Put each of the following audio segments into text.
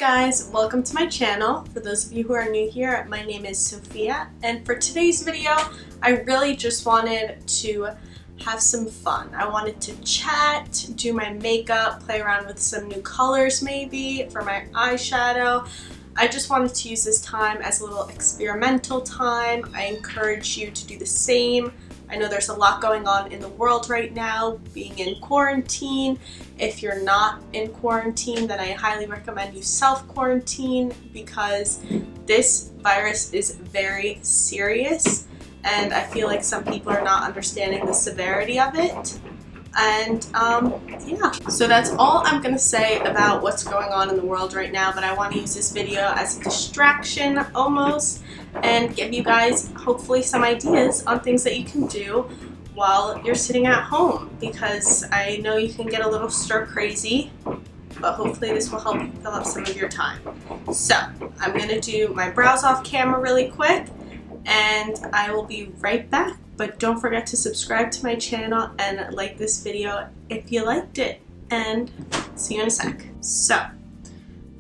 guys, welcome to my channel. For those of you who are new here, my name is Sophia, and for today's video I really just wanted to have some fun. I wanted to chat, do my makeup, play around with some new colors maybe for my eyeshadow. I just wanted to use this time as a little experimental time. I encourage you to do the same. I know there's a lot going on in the world right now, being in quarantine. If you're not in quarantine, then I highly recommend you self-quarantine because this virus is very serious and I feel like some people are not understanding the severity of it. And yeah, so that's all I'm gonna say about what's going on in the world right now, but I want to use this video as a distraction almost and give you guys hopefully some ideas on things that you can do while you're sitting at home, because I know you can get a little stir crazy, but hopefully this will help fill up some of your time. So I'm gonna do my brows off camera really quick and I will be right back. But don't forget to subscribe to my channel and like this video if you liked it, and see you in a sec. So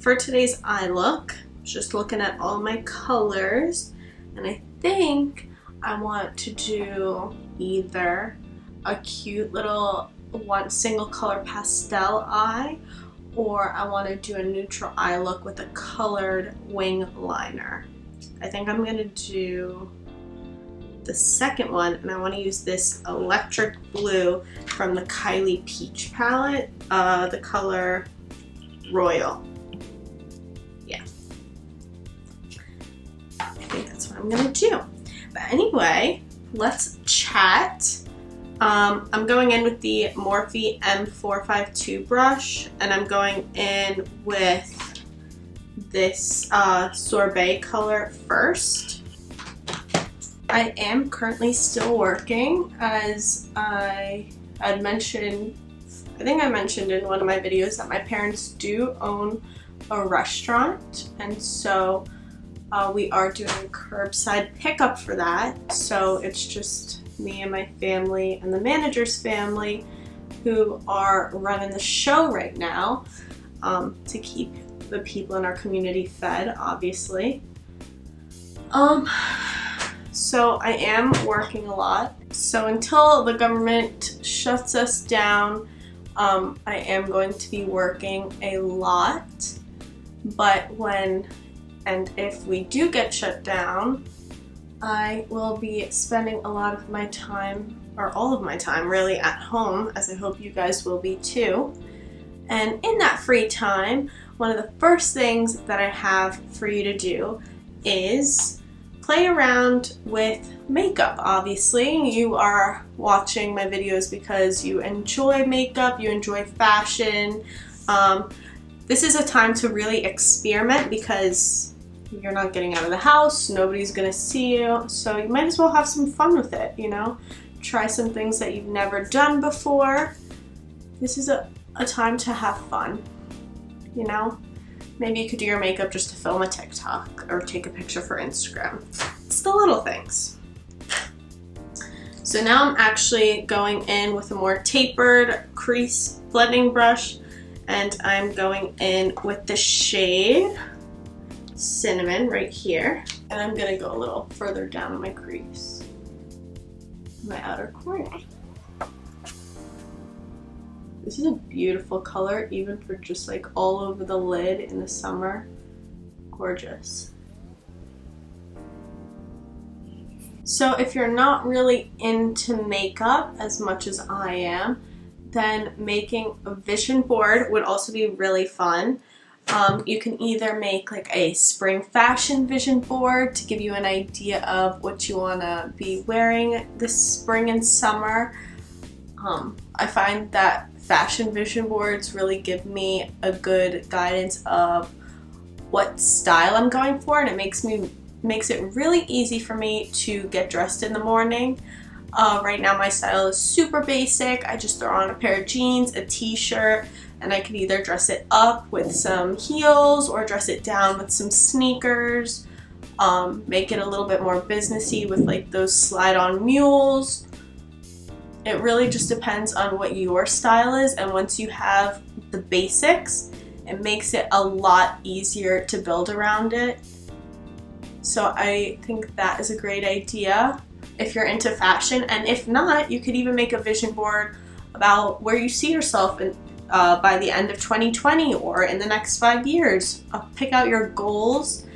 for today's eye look, just looking at all my colors, and I think I want to do either a cute little single color pastel eye, or I want to do a neutral eye look with a colored wing liner. I think I'm gonna do the second one, and I want to use this electric blue from the Kylie Peach palette, the color Royal. Yeah, I think that's what I'm gonna do. But anyway, let's chat. I'm going in with the Morphe M452 brush, and I'm going in with this sorbet color first. I am currently still working, as I had mentioned, I think I mentioned in one of my videos that my parents do own a restaurant, and so we are doing curbside pickup for that. So it's just me and my family and the manager's family who are running the show right now, to keep the people in our community fed, obviously. So I am working a lot. So until the government shuts us down, I am going to be working a lot. But when and if we do get shut down, I will be spending a lot of my time, or all of my time really, at home, as I hope you guys will be too. And in that free time, one of the first things that I have for you to do is play around with makeup. Obviously, you are watching my videos because you enjoy makeup, you enjoy fashion. This is a time to really experiment because you're not getting out of the house, nobody's gonna see you, so you might as well have some fun with it, you know? Try some things that you've never done before. This is a time to have fun, you know? Maybe you could do your makeup just to film a TikTok or take a picture for Instagram. It's the little things. So now I'm actually going in with a more tapered crease blending brush, and I'm going in with the shade Cinnamon right here. And I'm gonna go a little further down my crease, my outer corner. This is a beautiful color, even for just like all over the lid in the summer. Gorgeous. So if you're not really into makeup as much as I am, then making a vision board would also be really fun. You can either make like a spring fashion vision board to give you an idea of what you want to be wearing this spring and summer. I find that fashion vision boards really give me a good guidance of what style I'm going for, and it makes it really easy for me to get dressed in the morning. Right now my style is super basic. I just throw on a pair of jeans, a t-shirt, and I can either dress it up with some heels or dress it down with some sneakers. Make it a little bit more businessy with like those slide-on mules. It really just depends on what your style is, and once you have the basics, It makes it a lot easier to build around it. So I think that is a great idea if you're into fashion. And if not, you could even make a vision board about where you see yourself in, by the end of 2020 or in the next 5 years. Pick out your goals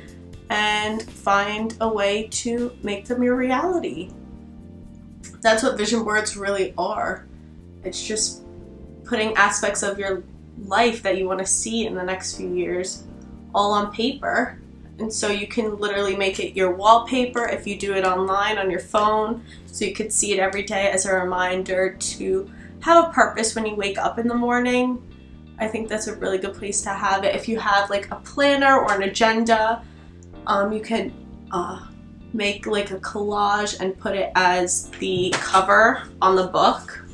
and find a way to make them your reality. That's what vision boards really are. It's just putting aspects of your life that you want to see in the next few years all on paper. And so you can literally make it your wallpaper if you do it online on your phone, so you could see it every day as a reminder to have a purpose when you wake up in the morning. I think that's a really good place to have it. If you have like a planner or an agenda, you can make like a collage and put it as the cover on the book,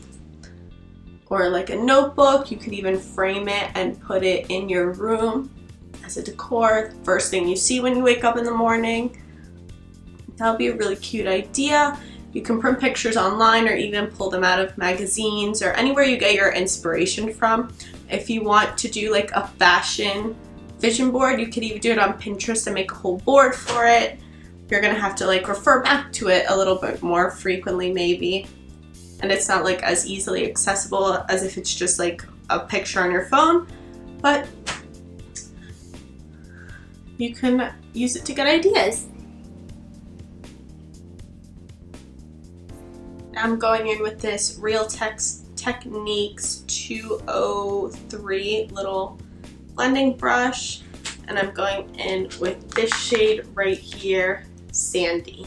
or like a notebook. You could even frame it and put it in your room as a decor, the first thing you see when you wake up in the morning. That would be a really cute idea. You can print pictures online or even pull them out of magazines or anywhere you get your inspiration from. If you want to do like a fashion vision board, you could even do it on Pinterest and make a whole board for it. You're gonna have to like refer back to it a little bit more frequently maybe. And it's not like as easily accessible as if it's just like a picture on your phone, but you can use it to get ideas. I'm going in with this Real Techniques 203 little blending brush, and I'm going in with this shade right here, Sandy.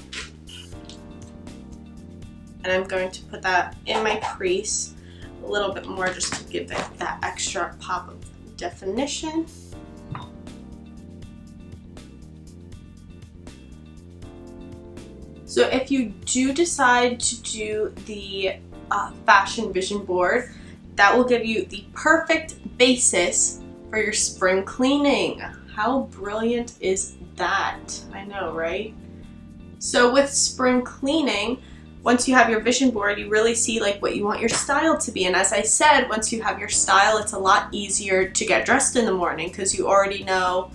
And I'm going to put that in my crease a little bit more just to give it that extra pop of definition. So if you do decide to do the fashion vision board, that will give you the perfect basis for your spring cleaning. How brilliant is that? I know, right? So with spring cleaning, once you have your vision board, you really see like what you want your style to be. And as I said, once you have your style, it's a lot easier to get dressed in the morning because you already know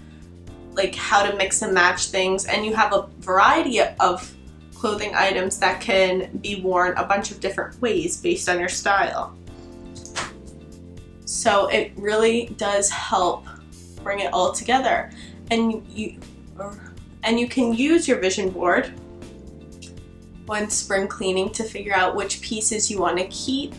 like how to mix and match things, and you have a variety of clothing items that can be worn a bunch of different ways based on your style. So it really does help bring it all together. And you can use your vision board when spring cleaning to figure out which pieces you want to keep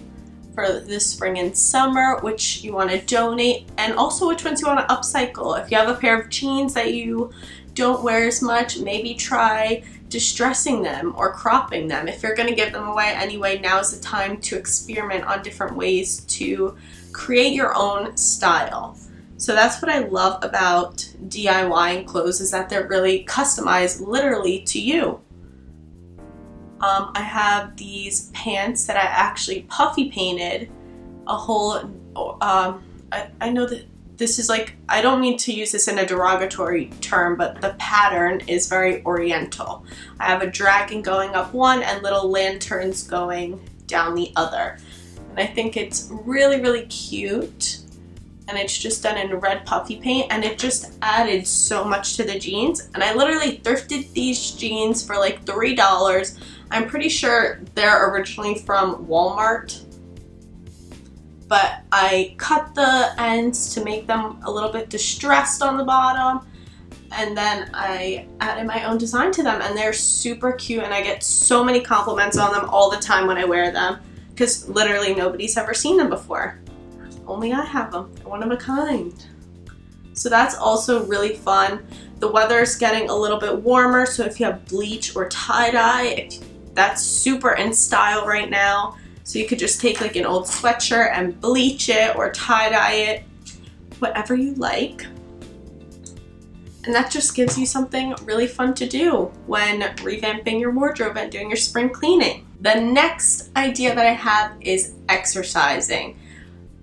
for the spring and summer, which you want to donate, and also which ones you want to upcycle. If you have a pair of jeans that you don't wear as much, maybe try distressing them or cropping them. If you're going to give them away anyway, now is the time to experiment on different ways to create your own style. So that's what I love about DIYing clothes, is that they're really customized literally to you. I have these pants that I actually puffy painted a whole, I know that this is like, I don't mean to use this in a derogatory term, but the pattern is very oriental. I have a dragon going up one and little lanterns going down the other. And I think it's really, really cute. And it's just done in red puffy paint, and it just added so much to the jeans. And I literally thrifted these jeans for like $3. I'm pretty sure they're originally from Walmart, but I cut the ends to make them a little bit distressed on the bottom, and then I added my own design to them, and they're super cute, and I get so many compliments on them all the time when I wear them, because literally nobody's ever seen them before. Only I have them. They're one of a kind. So that's also really fun. The weather's getting a little bit warmer, so if you have bleach or tie-dye, that's super in style right now. So you could just take like an old sweatshirt and bleach it or tie-dye it, whatever you like. And that just gives you something really fun to do when revamping your wardrobe and doing your spring cleaning. The next idea that I have is exercising.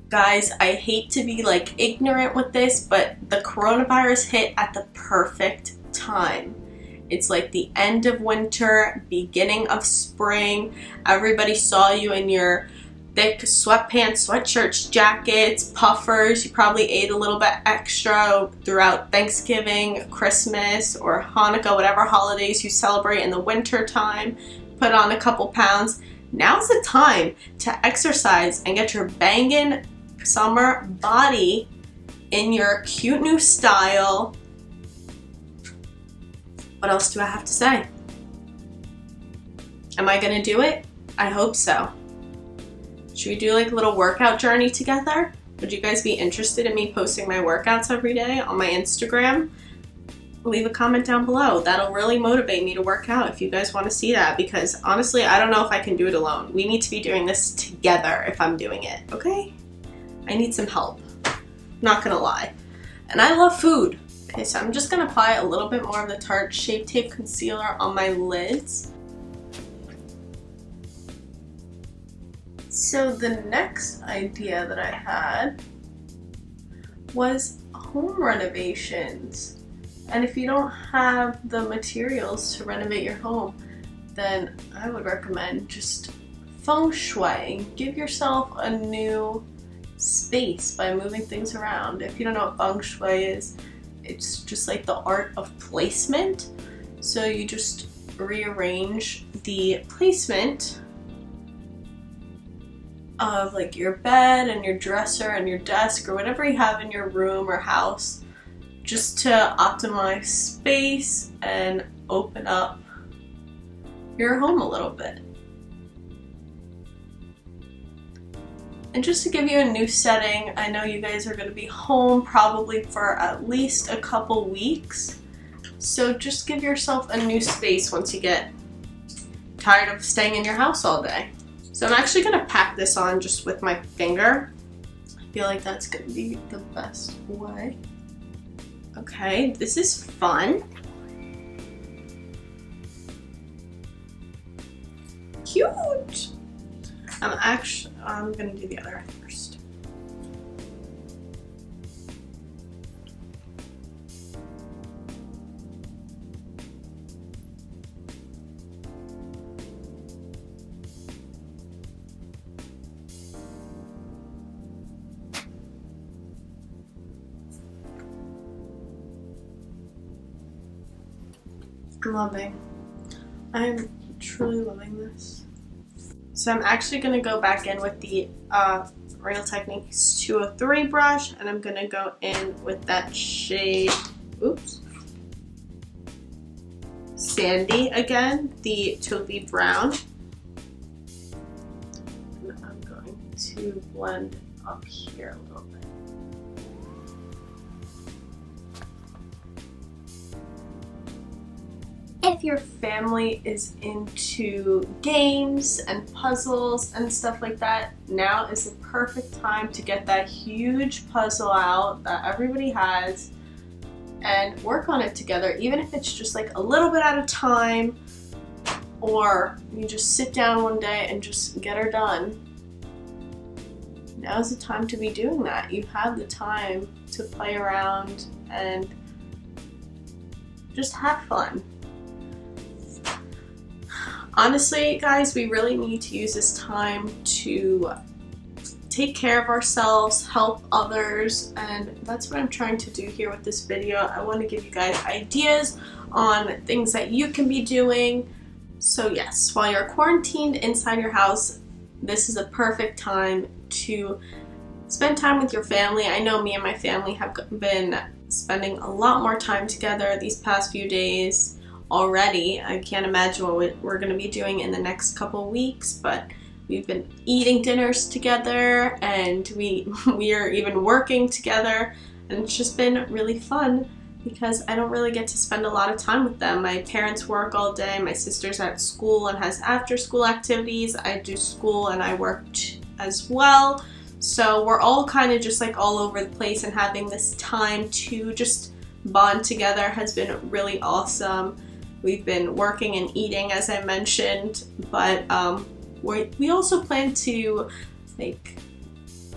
Guys, I hate to be like ignorant with this, but the coronavirus hit at the perfect time. It's like the end of winter, beginning of spring. Everybody saw you in your thick sweatpants, sweatshirts, jackets, puffers. You probably ate a little bit extra throughout Thanksgiving, Christmas, or Hanukkah, whatever holidays you celebrate in the winter time. Put on a couple pounds. Now's the time to exercise and get your bangin' summer body in your cute new style. What else do I have to say? Am I gonna do it? I hope so. Should we do like a little workout journey together? Would you guys be interested in me posting my workouts every day on my Instagram? Leave a comment down below. That'll really motivate me to work out if you guys want to see that, because honestly, I don't know if I can do it alone. We need to be doing this together if I'm doing it, okay? I need some help. Not gonna lie. And I love food. Okay, so I'm just gonna apply a little bit more of the Tarte Shape Tape Concealer on my lids. So the next idea that I had was home renovations. And if you don't have the materials to renovate your home, then I would recommend just feng shui. Give yourself a new space by moving things around. If you don't know what feng shui is, it's just like the art of placement. So you just rearrange the placement of like your bed and your dresser and your desk or whatever you have in your room or house, just to optimize space and open up your home a little bit. And just to give you a new setting, I know you guys are going to be home probably for at least a couple weeks. So just give yourself a new space once you get tired of staying in your house all day. So I'm actually going to pack this on just with my finger. I feel like that's going to be the best way. Okay, this is fun. Cute! I'm gonna do the other end first. I'm truly loving this. So I'm actually going to go back in with the Real Techniques 203 brush, and I'm going to go in with that shade, Sandy again, the taupey brown. And I'm going to blend up here a little bit. If your family is into games and puzzles and stuff like that, now is the perfect time to get that huge puzzle out that everybody has and work on it together, even if it's just like a little bit at a time, or you just sit down one day and just get her done. Now's the time to be doing that. You have the time to play around and just have fun. Honestly, guys, we really need to use this time to take care of ourselves, help others, and that's what I'm trying to do here with this video. I want to give you guys ideas on things that you can be doing. So yes, while you're quarantined inside your house, this is a perfect time to spend time with your family. I know me and my family have been spending a lot more time together these past few days already. I can't imagine what we're going to be doing in the next couple weeks, but we've been eating dinners together, and we are even working together, and it's just been really fun because I don't really get to spend a lot of time with them. My parents work all day, my sister's at school and has after school activities, I do school and I work as well, so we're all kind of just like all over the place, and having this time to just bond together has been really awesome. We've been working and eating, as I mentioned, but we also plan to like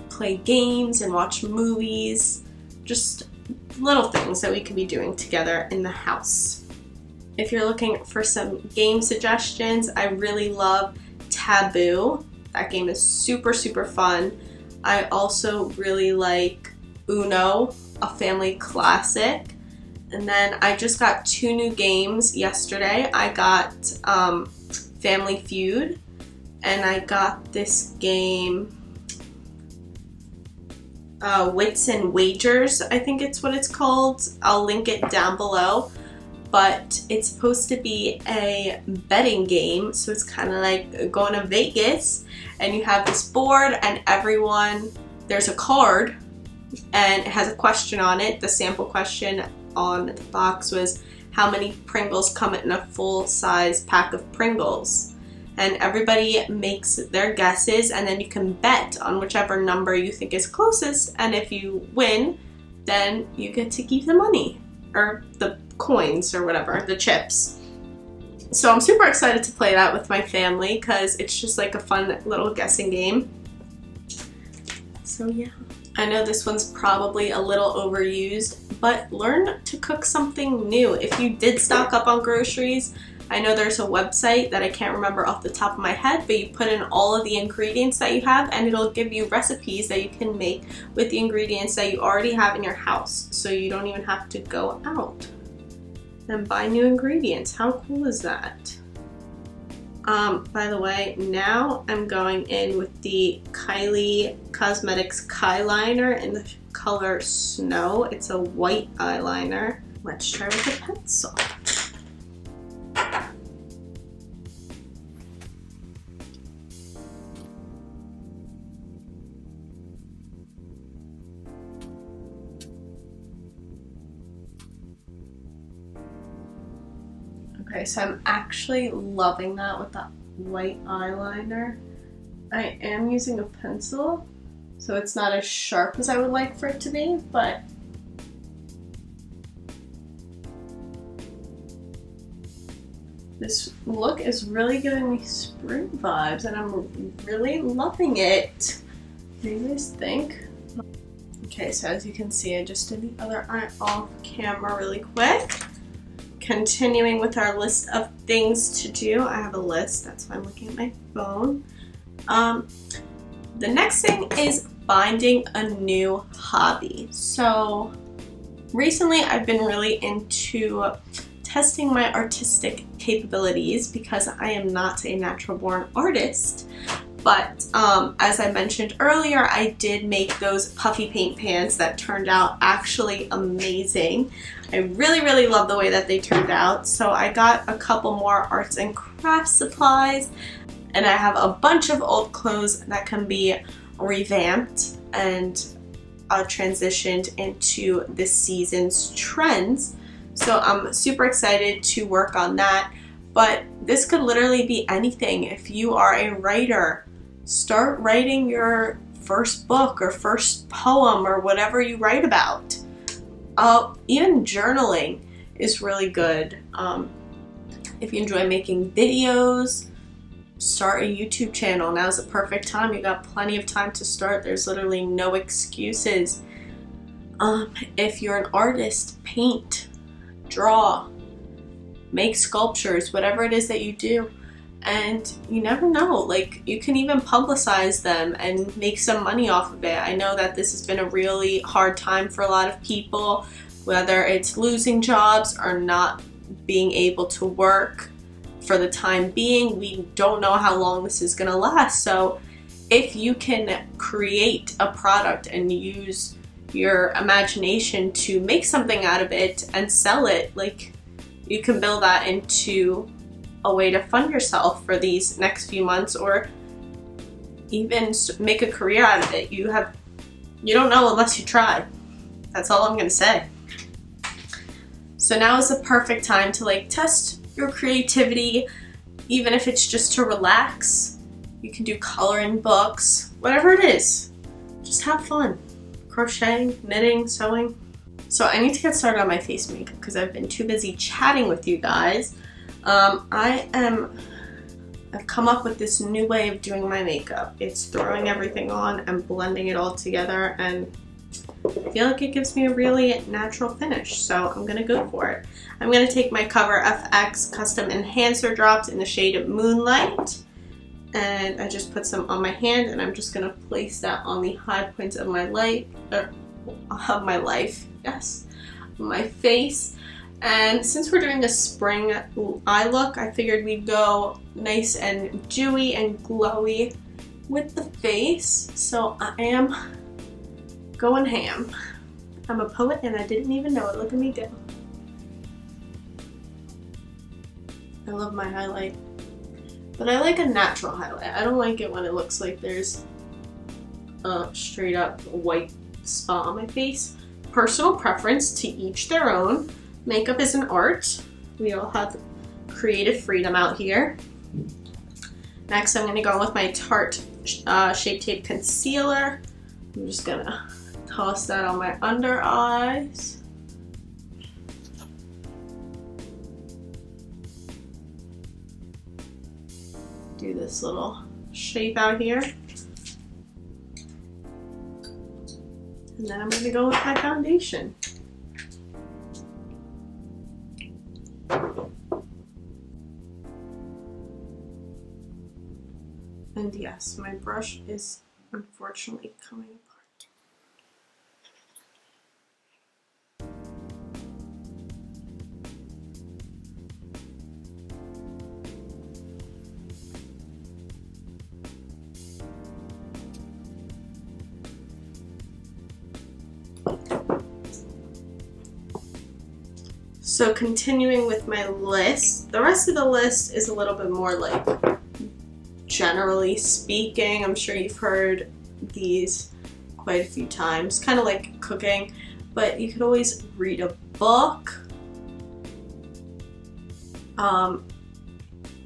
play games and watch movies, just little things that we could be doing together in the house. If you're looking for some game suggestions, I really love Taboo. That game is super, super fun. I also really like Uno, a family classic. And then I just got 2 new games yesterday. I got Family Feud, and I got this game, Wits and Wagers, I think it's what it's called. I'll link it down below. But it's supposed to be a betting game, so it's kind of like going to Vegas, and you have this board, and there's a card, and it has a question on it. The sample question on the box was, how many Pringles come in a full-size pack of Pringles? And everybody makes their guesses, and then you can bet on whichever number you think is closest, and if you win, then you get to keep the money, or the coins, or whatever, the chips. So I'm super excited to play that with my family because it's just like a fun little guessing game. So yeah. I know this one's probably a little overused, but learn to cook something new. If you did stock up on groceries, I know there's a website that I can't remember off the top of my head, but you put in all of the ingredients that you have and it'll give you recipes that you can make with the ingredients that you already have in your house. So you don't even have to go out and buy new ingredients. How cool is that? By the way, now I'm going in with the Kylie Cosmetics Kyliner in the color Snow. It's a white eyeliner. Let's try with a pencil. Okay, so I'm actually loving that with that white eyeliner. I am using a pencil, so it's not as sharp as I would like for it to be, but this look is really giving me spring vibes and I'm really loving it. What do you guys think? Okay, so as you can see, I just did the other eye off camera really quick. Continuing with our list of things to do. I have a list, that's why I'm looking at my phone. The next thing is finding a new hobby. So recently I've been really into testing my artistic capabilities because I am not a natural born artist. But as I mentioned earlier, I did make those puffy paint pans that turned out actually amazing. I really, really love the way that they turned out. So I got a couple more arts and crafts supplies, and I have a bunch of old clothes that can be revamped and transitioned into this season's trends. So I'm super excited to work on that. But this could literally be anything. If you are a writer, start writing your first book or first poem or whatever you write about. Even journaling is really good. If you enjoy making videos, start a YouTube channel. Now's the perfect time. You got plenty of time to start. There's literally no excuses. If you're an artist, paint, draw, make sculptures, whatever it is that you do. And you never know, like you can even publicize them and make some money off of it. I know that this has been a really hard time for a lot of people, whether it's losing jobs or not being able to work for the time being. We don't know how long this is gonna last. So if you can create a product and use your imagination to make something out of it and sell it, like you can build that into a way to fund yourself for these next few months, or even make a career out of it. You don't know unless you try. That's all I'm gonna say. So now is the perfect time to like test your creativity, even if it's just to relax. You can do coloring books, whatever it is. Just have fun. Crocheting, knitting, sewing. So I need to get started on my face makeup because I've been too busy chatting with you guys. I've come up with this new way of doing my makeup. It's throwing everything on and blending it all together, and I feel like it gives me a really natural finish, so I'm gonna go for it. I'm gonna take my Cover FX Custom Enhancer Drops in the shade Moonlight, And I just put some on my hand, and I'm just gonna place that on the high points of my my face. And since we're doing a spring eye look, I figured we'd go nice and dewy and glowy with the face. So I am going ham. I'm a poet and I didn't even know it. Look at me go. I love my highlight. But I like a natural highlight. I don't like it when it looks like there's a straight up white spot on my face. Personal preference, to each their own. Makeup is an art. We all have creative freedom out here. Next, I'm going to go with my Tarte Shape Tape Concealer. I'm just going to toss that on my under eyes. Do this little shape out here. And then I'm going to go with my foundation. And yes, my brush is unfortunately coming apart. So continuing with my list, the rest of the list is a little bit more like generally speaking. I'm sure you've heard these quite a few times, kind of like cooking, but you could always read a book.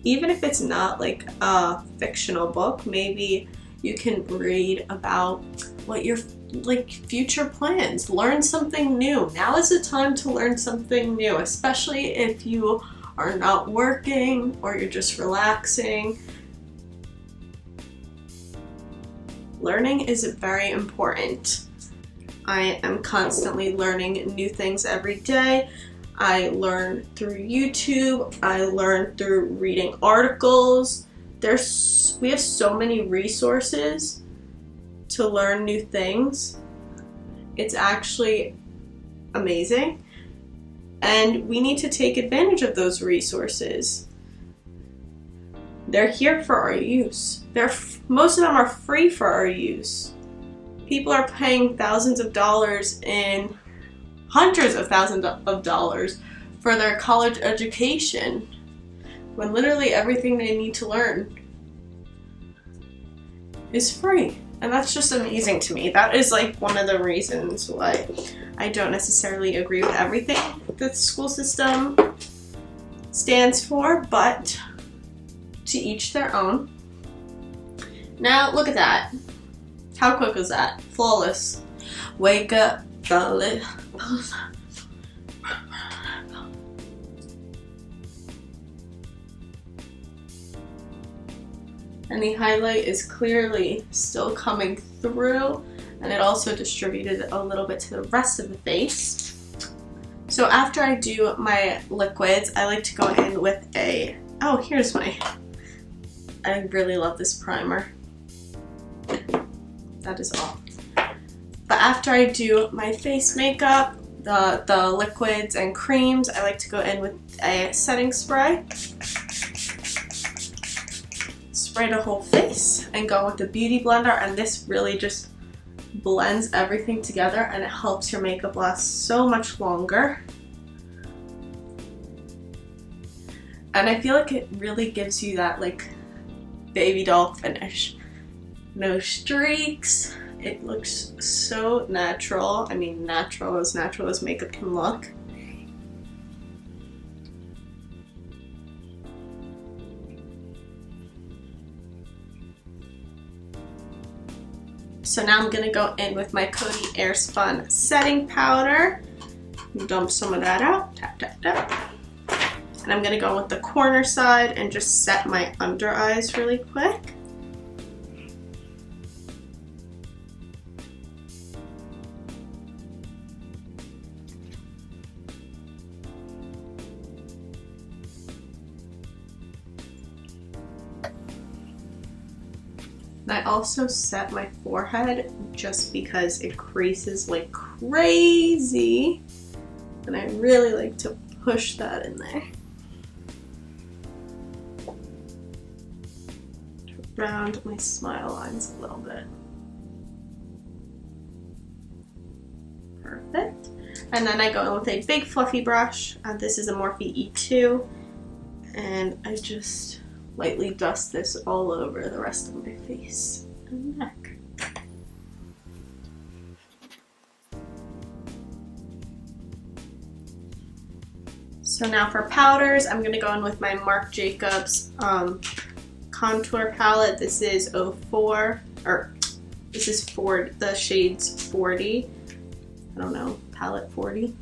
Even if it's not like a fictional book, maybe you can read about what your future plans. Learn something new. Now is the time to learn something new, especially if you are not working or you're just relaxing. Learning is very important. I am constantly learning new things every day. I learn through YouTube. I learn through reading articles. We have so many resources to learn new things. It's actually amazing. And we need to take advantage of those resources. They're here for our use. Most of them are free for our use. People are paying thousands of dollars and hundreds of thousands of dollars for their college education, when literally everything they need to learn is free. And that's just amazing to me. That is like one of the reasons why I don't necessarily agree with everything that the school system stands for, but to each their own. Now, look at that. How quick was that? Flawless. Wake up, flawless. And the highlight is clearly still coming through, and it also distributed a little bit to the rest of the face. So after I do my liquids, I like to go in with I really love this primer. That is all. But after I do my face makeup, the liquids and creams, I like to go in with a setting spray. Spray the whole face and go with the beauty blender, and this really just blends everything together and it helps your makeup last so much longer. And I feel like it really gives you that like baby doll finish. No streaks. It looks so natural. I mean, natural as makeup can look. So now I'm gonna go in with my Coty Airspun setting powder. Dump some of that out, tap, tap, tap. And I'm gonna go with the corner side and just set my under eyes really quick. And I also set my forehead just because it creases like crazy. And I really like to push that in there. To round my smile lines a little bit. Perfect. And then I go in with a big fluffy brush. This is a Morphe E2. And I just lightly dust this all over the rest of my face and neck. So now for powders, I'm going to go in with my Marc Jacobs contour palette. This is 04, or this is the shades 40. I don't know, palette 40.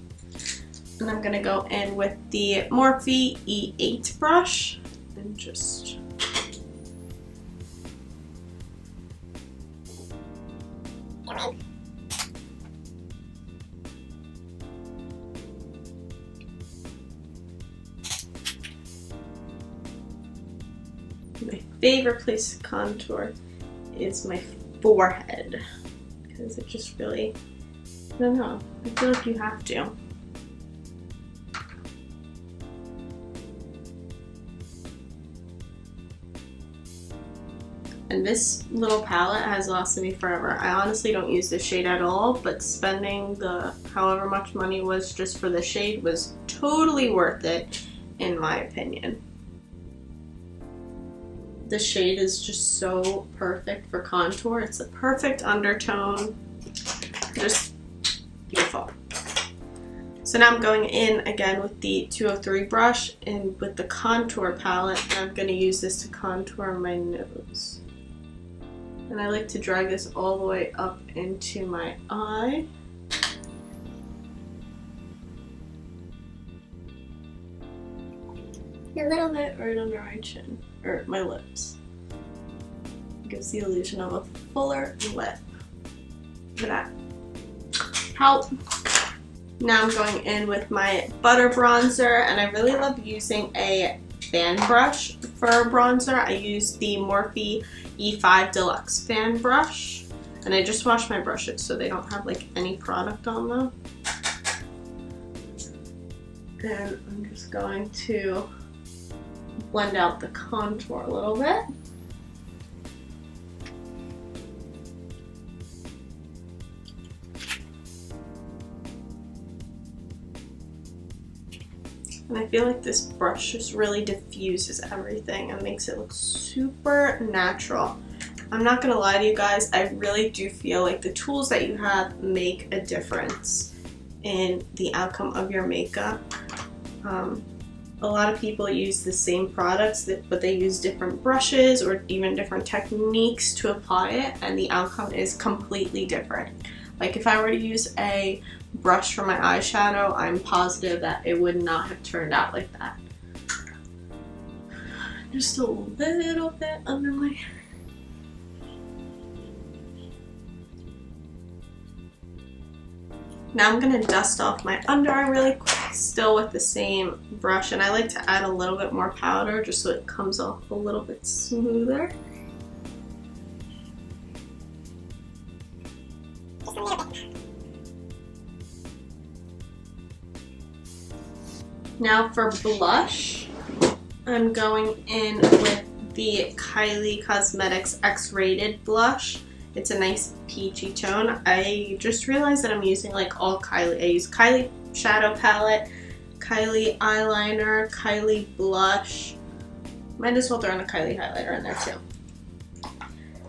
And I'm going to go in with the Morphe E8 brush and just my favorite place to contour is my forehead because it just really, I don't know, I feel like you have to. And this little palette has lasted me forever. I honestly don't use this shade at all, but spending the however much money was just for the shade was totally worth it, in my opinion. The shade is just so perfect for contour. It's a perfect undertone. Just beautiful. So now I'm going in again with the 203 brush and with the contour palette, and I'm going to use this to contour my nose. And I like to drag this all the way up into my eye. A little bit right under my chin, or my lips. It gives the illusion of a fuller lip. Look at that. How? Now I'm going in with my butter bronzer, and I really love using a fan brush for bronzer. I use the Morphe E5 Deluxe fan brush, and I just wash my brushes so they don't have like any product on them. And I'm just going to blend out the contour a little bit. And I feel like this brush just really diffuses everything and makes it look super natural. I'm not gonna lie to you guys, I really do feel like the tools that you have make a difference in the outcome of your makeup. A lot of people use the same products, but they use different brushes or even different techniques to apply it, and the outcome is completely different. Like if I were to use a brush for my eyeshadow, I'm positive that it would not have turned out like that. Just a little bit under my... Now I'm gonna dust off my under eye really quick, still with the same brush, and I like to add a little bit more powder just so it comes off a little bit smoother. Now for blush, I'm going in with the Kylie Cosmetics X-Rated blush. It's a nice peachy tone. I just realized that I'm using like all Kylie. I use Kylie shadow palette, Kylie eyeliner, Kylie blush. Might as well throw in a Kylie highlighter in there too.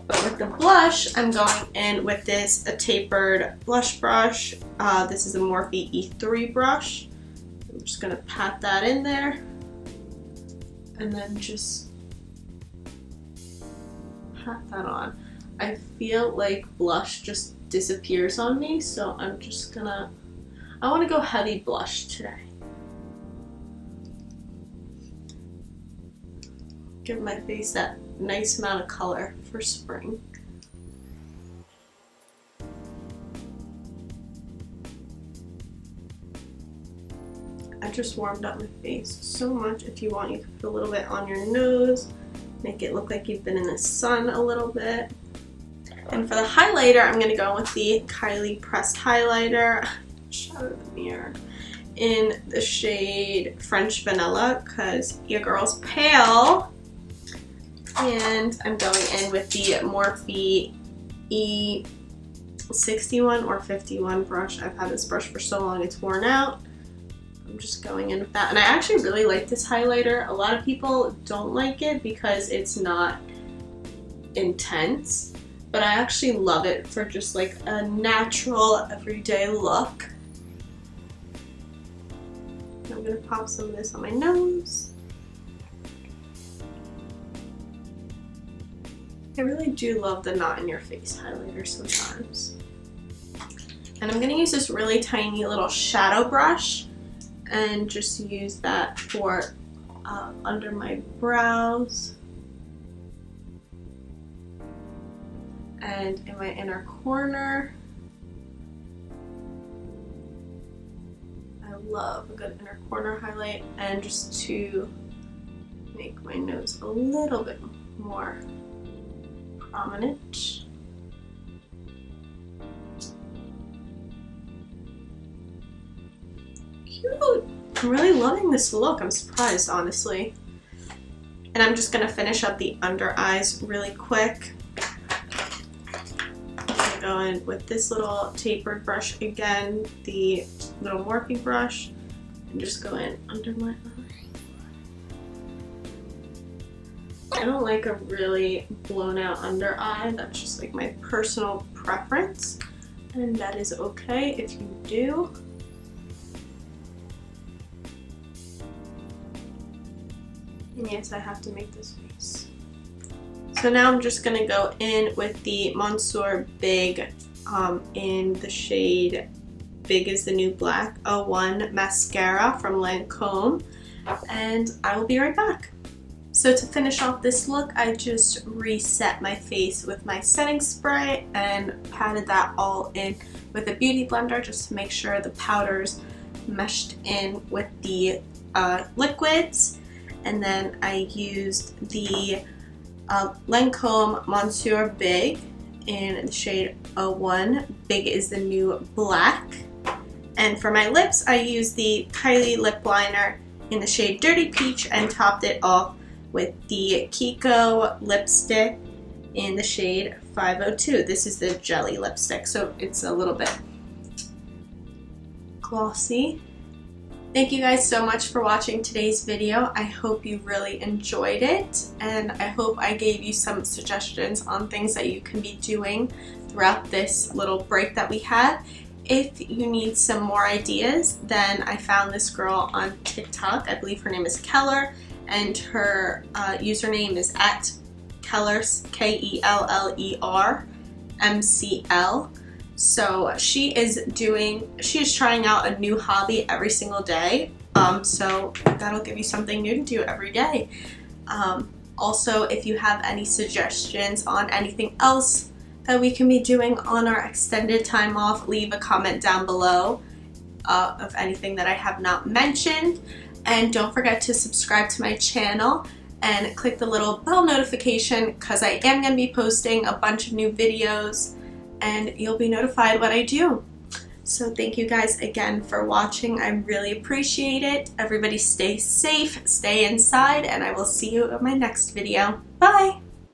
But with the blush, I'm going in with a tapered blush brush. This is a Morphe E3 brush. I'm just gonna pat that in there and then just pat that on. I feel like blush just disappears on me, so I'm just gonna, I wanna go heavy blush today. Give my face that nice amount of color for spring. I just warmed up my face so much. If you want, you can put a little bit on your nose, make it look like you've been in the sun a little bit. And for the highlighter, I'm going to go with the Kylie pressed highlighter. Shadow the mirror. In the shade French Vanilla because your girl's pale. And I'm going in with the Morphe E61 or 51 brush. I've had this brush for so long it's worn out. I'm just going in with that. And I actually really like this highlighter. A lot of people don't like it because it's not intense. But I actually love it for just like a natural everyday look. I'm going to pop some of this on my nose. I really do love the not in your face highlighter sometimes. And I'm going to use this really tiny little shadow brush and just use that for under my brows and in my inner corner. I love a good inner corner highlight, and just to make my nose a little bit more prominent. Cute! I'm really loving this look. I'm surprised, honestly. And I'm just gonna finish up the under eyes really quick. I'm gonna go in with this little tapered brush again, the little Morphe brush, and just go in under my eye. I don't like a really blown out under eye. That's just like my personal preference, and that is okay if you do. And yes, I have to make this face. So now I'm just gonna go in with the Monsieur Big in the shade Big is the New Black 01 mascara from Lancome, and I will be right back. So to finish off this look, I just reset my face with my setting spray and patted that all in with a beauty blender just to make sure the powders meshed in with the liquids. And then I used the Lancome Monsieur Big in the shade 01. Big is the New Black. And for my lips, I used the Kylie lip liner in the shade Dirty Peach and topped it off with the Kiko lipstick in the shade 502. This is the jelly lipstick, so it's a little bit glossy. Thank you guys so much for watching today's video. I hope you really enjoyed it, and I hope I gave you some suggestions on things that you can be doing throughout this little break that we had. If you need some more ideas, then I found this girl on TikTok. I believe her name is Keller, and her username is @Keller, KELLER MCL. So she is trying out a new hobby every single day. So that'll give you something new to do every day. Also, if you have any suggestions on anything else that we can be doing on our extended time off, leave a comment down below of anything that I have not mentioned. And don't forget to subscribe to my channel and click the little bell notification because I am going to be posting a bunch of new videos and you'll be notified when I do. So thank you guys again for watching. I really appreciate it. Everybody stay safe, stay inside, and I will see you in my next video. Bye!